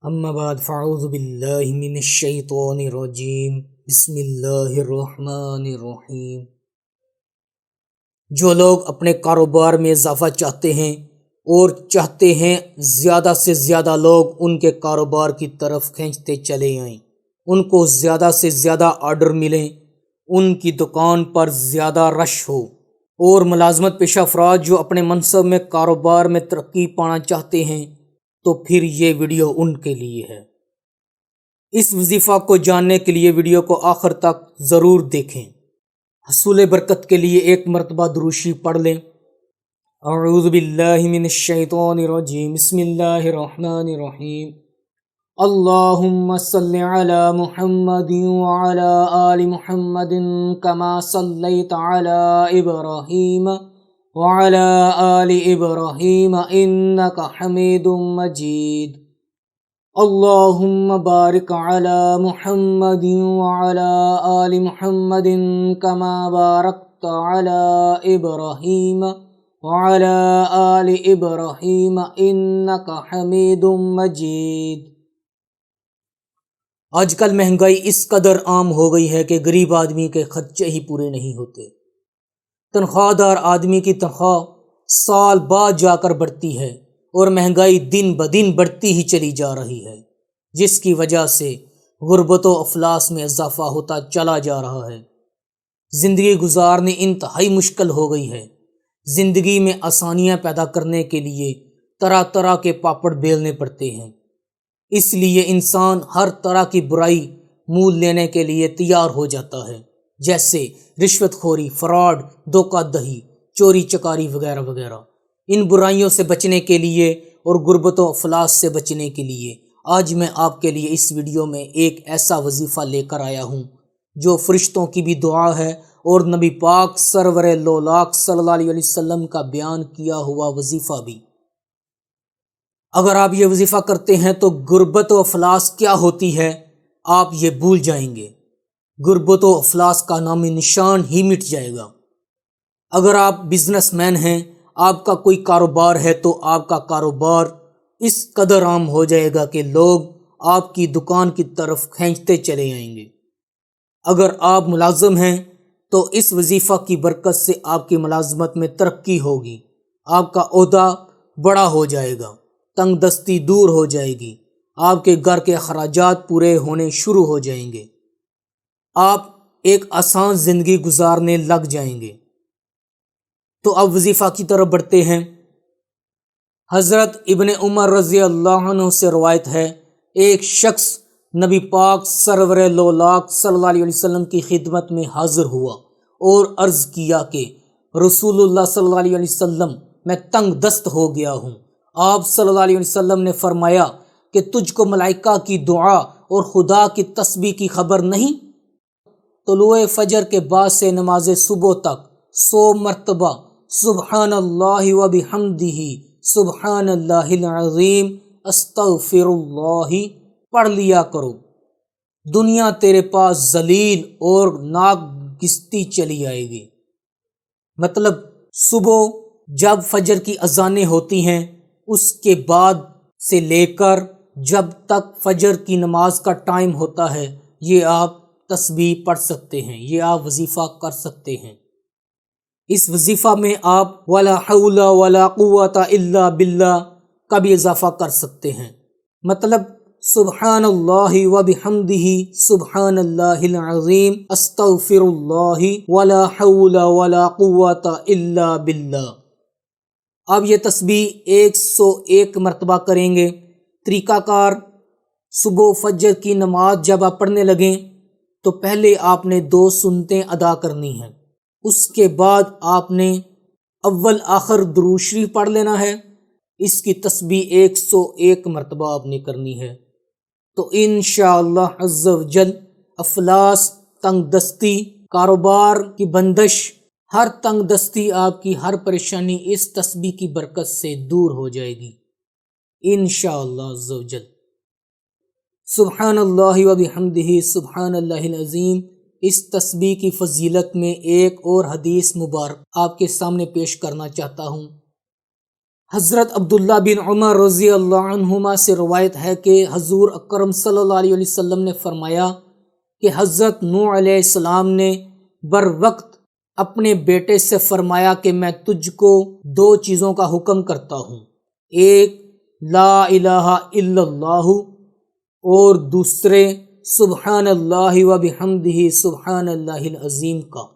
اما بعد فاعوذ باللہ من الشیطان الرجیم بسم اللہ الرحمن الرحیم۔ جو لوگ اپنے کاروبار میں اضافہ چاہتے ہیں اور چاہتے ہیں زیادہ سے زیادہ لوگ ان کے کاروبار کی طرف کھینچتے چلے آئیں، ان کو زیادہ سے زیادہ آرڈر ملیں، ان کی دکان پر زیادہ رش ہو، اور ملازمت پیشہ افراد جو اپنے منصب میں کاروبار میں ترقی پانا چاہتے ہیں تو پھر یہ ویڈیو ان کے لیے ہے۔ اس وظیفہ کو جاننے کے لیے ویڈیو کو آخر تک ضرور دیکھیں۔ حصول برکت کے لیے ایک مرتبہ دروشی پڑھ لیں۔ اعوذ باللہ من الشیطان الرجیم بسم اللہ الرحمن الرحیم۔ اللہم صلی علی محمد وعلی آل محمد کما صلیت علی ابراہیم وعلی آل ابراہیم انک حمید مجید۔ اللہم بارک علی محمد وعلی آل محمد کما بارکت علی ابراہیم وعلی آل ابراہیم انک حمید مجید۔ آج کل مہنگائی اس قدر عام ہو گئی ہے کہ غریب آدمی کے خرچے ہی پورے نہیں ہوتے۔ تنخواہ دار آدمی کی تنخواہ سال بعد جا کر بڑھتی ہے اور مہنگائی دن بدن بڑھتی ہی چلی جا رہی ہے، جس کی وجہ سے غربت و افلاس میں اضافہ ہوتا چلا جا رہا ہے۔ زندگی گزارنے انتہائی مشکل ہو گئی ہے۔ زندگی میں آسانیاں پیدا کرنے کے لیے طرح طرح کے پاپڑ بیلنے پڑتے ہیں، اس لیے انسان ہر طرح کی برائی مول لینے کے لیے تیار ہو جاتا ہے، جیسے رشوت خوری، فراڈ، دھوکہ دہی، چوری چکاری وغیرہ وغیرہ۔ ان برائیوں سے بچنے کے لیے اور غربت و افلاس سے بچنے کے لیے آج میں آپ کے لیے اس ویڈیو میں ایک ایسا وظیفہ لے کر آیا ہوں جو فرشتوں کی بھی دعا ہے اور نبی پاک سرور لولاک صلی اللہ علیہ وسلم کا بیان کیا ہوا وظیفہ بھی۔ اگر آپ یہ وظیفہ کرتے ہیں تو غربت و افلاس کیا ہوتی ہے آپ یہ بھول جائیں گے۔ غربت و افلاس کا نام نشان ہی مٹ جائے گا۔ اگر آپ بزنس مین ہیں، آپ کا کوئی کاروبار ہے تو آپ کا کاروبار اس قدر عام ہو جائے گا کہ لوگ آپ کی دکان کی طرف کھینچتے چلے آئیں گے۔ اگر آپ ملازم ہیں تو اس وظیفہ کی برکت سے آپ کی ملازمت میں ترقی ہوگی، آپ کا عہدہ بڑا ہو جائے گا، تنگ دستی دور ہو جائے گی، آپ کے گھر کے اخراجات پورے ہونے شروع ہو جائیں گے، آپ ایک آسان زندگی گزارنے لگ جائیں گے۔ تو اب وظیفہ کی طرف بڑھتے ہیں۔ حضرت ابن عمر رضی اللہ عنہ سے روایت ہے، ایک شخص نبی پاک سرور لولاک صلی اللہ علیہ وسلم کی خدمت میں حاضر ہوا اور عرض کیا کہ رسول اللہ صلی اللہ علیہ وسلم میں تنگ دست ہو گیا ہوں۔ آپ صلی اللہ علیہ وسلم نے فرمایا کہ تجھ کو ملائکہ کی دعا اور خدا کی تسبیح کی خبر نہیں؟ طلوع فجر کے بعد سے نماز صبح تک 100 مرتبہ سبحان اللہ و بحمدہ سبحان اللہ العظیم استغفر اللہ پڑھ لیا کرو، دنیا تیرے پاس ذلیل اور ناک گھستی چلی آئے گی۔ مطلب صبح جب فجر کی اذانیں ہوتی ہیں اس کے بعد سے لے کر جب تک فجر کی نماز کا ٹائم ہوتا ہے یہ آپ تسبیح پڑھ سکتے ہیں، یہ آپ وظیفہ کر سکتے ہیں۔ اس وظیفہ میں آپ ولا حول ولا قوت الا باللہ کا بھی اضافہ کر سکتے ہیں۔ مطلب سبحان اللہ و بحمدہ سبحان اللہ العظیم استغفر اللہ ولا حول ولا قوت الا باللہ۔ اب یہ تسبیح 101 مرتبہ کریں گے۔ طریقہ کار: صبح فجر کی نماز جب آپ پڑھنے لگیں تو پہلے آپ نے 2 سنتیں ادا کرنی ہیں، اس کے بعد آپ نے اول آخر درود شریف پڑھ لینا ہے۔ اس کی تسبیح 101 مرتبہ آپ نے کرنی ہے۔ تو انشاءاللہ عز و جل افلاس، تنگ دستی، کاروبار کی بندش، ہر تنگ دستی، آپ کی ہر پریشانی اس تسبیح کی برکت سے دور ہو جائے گی انشاءاللہ عز و جل۔ سبحان اللہ و بحمدہ سبحان اللہ العظیم۔ اس تسبیح کی فضیلت میں ایک اور حدیث مبارک آپ کے سامنے پیش کرنا چاہتا ہوں۔ حضرت عبداللہ بن عمر رضی اللہ عنہما سے روایت ہے کہ حضور اکرم صلی اللہ علیہ وسلم نے فرمایا کہ حضرت نوح علیہ السلام نے بر وقت اپنے بیٹے سے فرمایا کہ میں تجھ کو 2 چیزوں کا حکم کرتا ہوں، ایک لا الہ الا اللہ اور دوسرے سبحان اللہ و بحمدہ سبحان اللہ العظیم کا،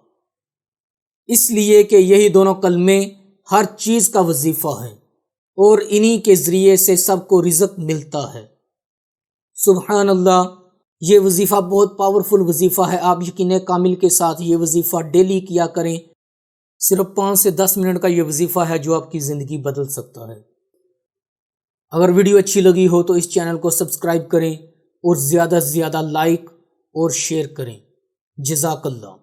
اس لیے کہ یہی دونوں کلمے ہر چیز کا وظیفہ ہیں اور انہی کے ذریعے سے سب کو رزق ملتا ہے۔ سبحان اللہ، یہ وظیفہ بہت پاورفل وظیفہ ہے۔ آپ یقین کامل کے ساتھ یہ وظیفہ ڈیلی کیا کریں۔ صرف 5 سے 10 منٹ کا یہ وظیفہ ہے جو آپ کی زندگی بدل سکتا ہے۔ اگر ویڈیو اچھی لگی ہو تو اس چینل کو سبسکرائب کریں اور زیادہ سے زیادہ لائک اور شیئر کریں۔ جزاک اللہ۔